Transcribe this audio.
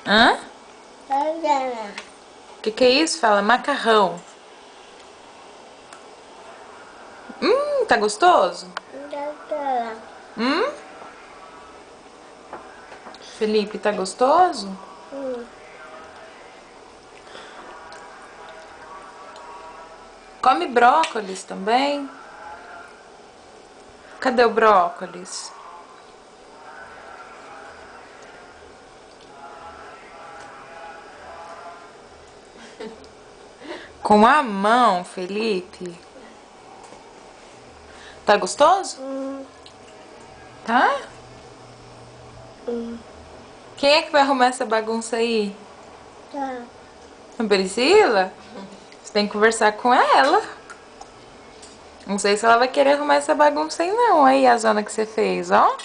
Hã? Que é isso? Fala macarrão. Tá gostoso? Hum? Felipe, tá gostoso? Come brócolis também? Cadê o brócolis? Com a mão, Felipe. Tá gostoso? Tá? Quem é que vai arrumar essa bagunça aí? A Priscila? Você tem que conversar com ela. Não sei se ela vai querer arrumar essa bagunça aí não. Aí a zona que você fez, ó.